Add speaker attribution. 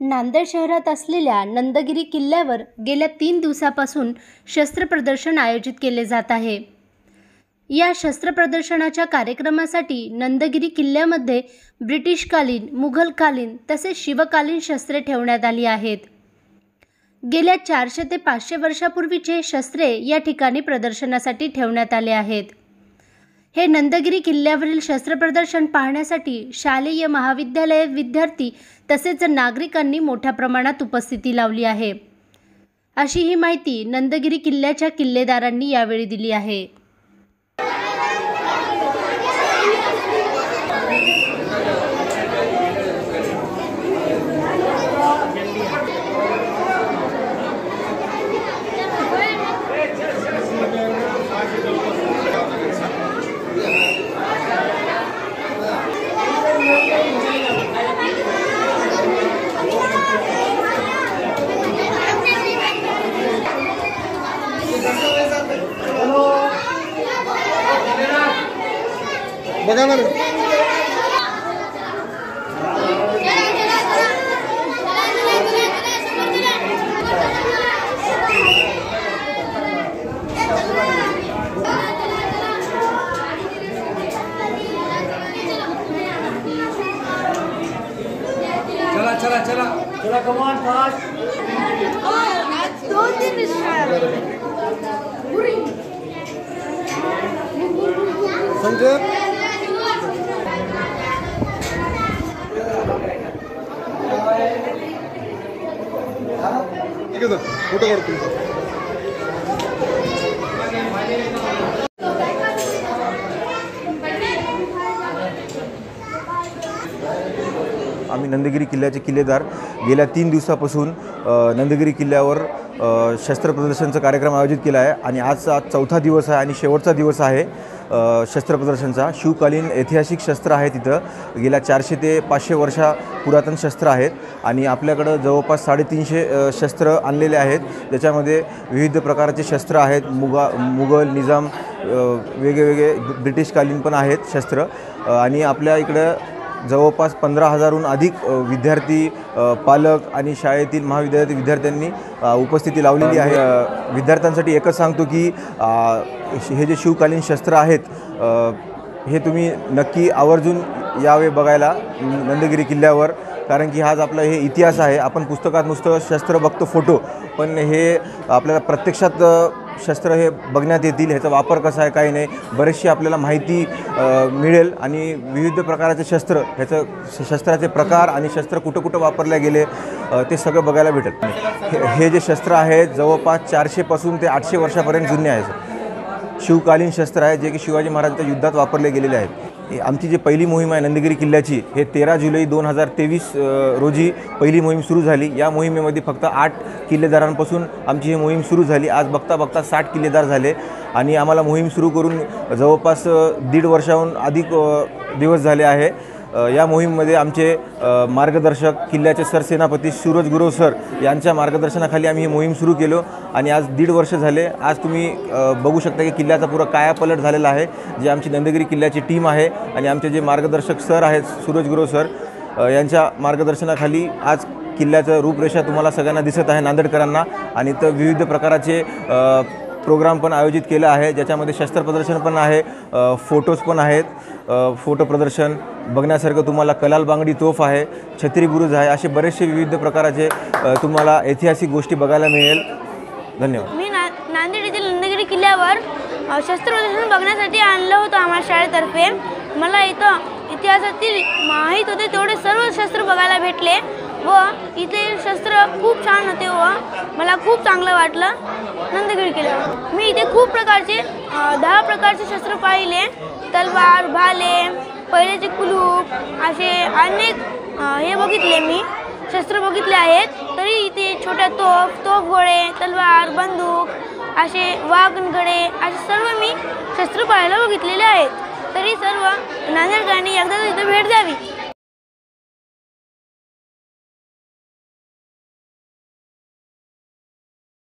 Speaker 1: नांदेड शहरात असलेल्या नंदगिरी किल्ल्यावर गेल्या 3 दिवसापासून शस्त्र प्रदर्शन आयोजित केले जात आहे। या शस्त्र प्रदर्शनाच्या कार्यक्रमासाठी नंदगिरी किल्ल्यामध्ये ब्रिटिशकालीन, मुघलकालीन तसेच शिवकालीन शस्त्रे ठेवण्यात आली आहेत। गेल्या 400 ते 500 वर्षापूर्वीचे शस्त्रे या ठिकाणी प्रदर्शनासाठी ठेवण्यात आले आहेत। हे नंदगिरी किल्ल्यावरील शस्त्र प्रदर्शन पाहण्यासाठी शालेय महाविद्यालय विद्यार्थी तसेच नागरिकांनी मोठ्या प्रमाणात उपस्थिती लावली आहे, अशी ही माहिती नंदगिरी किल्ल्याच्या किल्लेदारांनी यावेळी दिली आहे।
Speaker 2: बघा ना
Speaker 3: चला चला चला चला कम ऑन फास्ट
Speaker 2: संजय ठीक आहे सर, फोटो काढतो।
Speaker 4: आम्ही नंदगिरी किल्ल्याचे किल्लेदार गेल्या 3 दिवसापासून नंदगिरी किल्ल्यावर शस्त्र प्रदर्शनाचा कार्यक्रम आयोजित केला आहे आणि आज 4था दिवस आहे आणि शेवटचा दिवस आहे शस्त्र प्रदर्शनाचा। शिवकालीन ऐतिहासिक शस्त्र आहेत, तिथं गेल्या 400 ते 500 वर्षा पुरातन शस्त्र आहेत आणि आपल्याकडं जवळपास 350 शस्त्र आणलेले आहेत, ज्याच्यामध्ये विविध प्रकारचे शस्त्र आहेत। मुघल, निजाम, वेगवेगळे ब्रिटिशकालीन पण आहेत शस्त्र आणि आपल्या इकडं जवळपास 15,000हून अधिक विद्यार्थी, पालक आणि शाळेतील महाविद्यालयातील विद्यार्थ्यांनी उपस्थिती लावलेली आहे। विद्यार्थ्यांसाठी एकच सांगतो की हे जे शिवकालीन शस्त्र आहेत हे तुम्ही नक्की आवर्जून यावे बघायला नंदगिरी किल्ल्यावर, कारण की हाच आपला हे इतिहास आहे। आपण पुस्तकात नुसतं शस्त्र बघतो, फोटो, पण हे आपल्याला प्रत्यक्षात शस्त्र हे बघण्यात येतील, ह्याचा वापर कसा आहे काही नाही, बरेचशी आपल्याला माहिती मिळेल आणि विविध प्रकारचे शस्त्र, ह्याचं शस्त्राचे प्रकार आणि शस्त्र कुठं कुठं वापरले गेले ते सगळं बघायला भेटेल। हे जे शस्त्र आहेत जवळपास 400 पासून ते 800 वर्षापर्यंत जुने आहेत। शिवकालीन शस्त्र आहे जे की शिवाजी महाराजांच्या युद्धात वापरले गेलेले आहेत। आमची जी पहिली मोहीम आहे नंदगिरी किल्ल्याची, हे 13 जुलै 2023 रोजी पहिली मोहीम सुरू झाली। या मोहिमेमध्ये फक्त 8 किल्लेदारांपासून आमची ही मोहीम सुरू झाली। आज बघता बघता 60 किल्लेदार झाले आणि आम्हाला मोहीम सुरू करून जवळपास 1.5 वर्षाहून अधिक दिवस झाले आहे। या मोहीममध्ये आमचे मार्गदर्शक किल्ल्याचे सरसेनापती सूरज गुरव सर यांच्या मार्गदर्शनाखाली आम्ही ही मोहीम सुरू केलो आणि आज 1.5 वर्ष झाले। आज तुम्ही बघू शकता की किल्ल्याचा पुरा कायापलट झालेला आहे। जे आमची नंदगिरी किल्ल्याची टीम आहे आणि आमचे जे मार्गदर्शक सर आहेत सूरज गुरव सर यांच्या मार्गदर्शनाखाली आज किल्ल्याचं रूपरेषा तुम्हाला सगळ्यांना दिसत आहे, नांदेडकरांना। आणि तर विविध प्रकाराचे प्रोग्राम पण आयोजित केला आहे, ज्याच्यामध्ये शस्त्र प्रदर्शन पण आहे, फोटोज पण आहेत। फोटो प्रदर्शन बघण्यासारखं तुम्हाला कलाल बांगडी तोफ आहे, छत्री बुरुज आहे, असे बरेचसे विविध प्रकाराचे तुम्हाला ऐतिहासिक गोष्टी बघायला मिळेल। धन्यवाद।
Speaker 5: मी नांदेड येथील नंदगिरी किल्ल्यावर शस्त्र प्रदर्शन बघण्यासाठी आणलं होतं आम्हाला शाळेतर्फे। मला इथं इतिहासातील माहीत होते तेवढे सर्व शस्त्र बघायला भेटले व इथे शस्त्र खूप छान होते व मला खूप चांगलं वाटलं नंदगिरी किल्ल्यावर। मी इथे खूप प्रकारचे 10 प्रकारचे शस्त्र पाहिले, तलवार, भाले, पहिलेचे कुलूप, असे अनेक हे बघितले, मी शस्त्र बघितले आहेत। तरी इथे छोट्या तोफगोळे, तलवार, बंदूक, असे वाघनगडे, असे सर्व मी शस्त्र पाहायला बघितलेले आहेत। तरी सर्व नांदेडकरांनी एकदा इथे भेट द्यावी।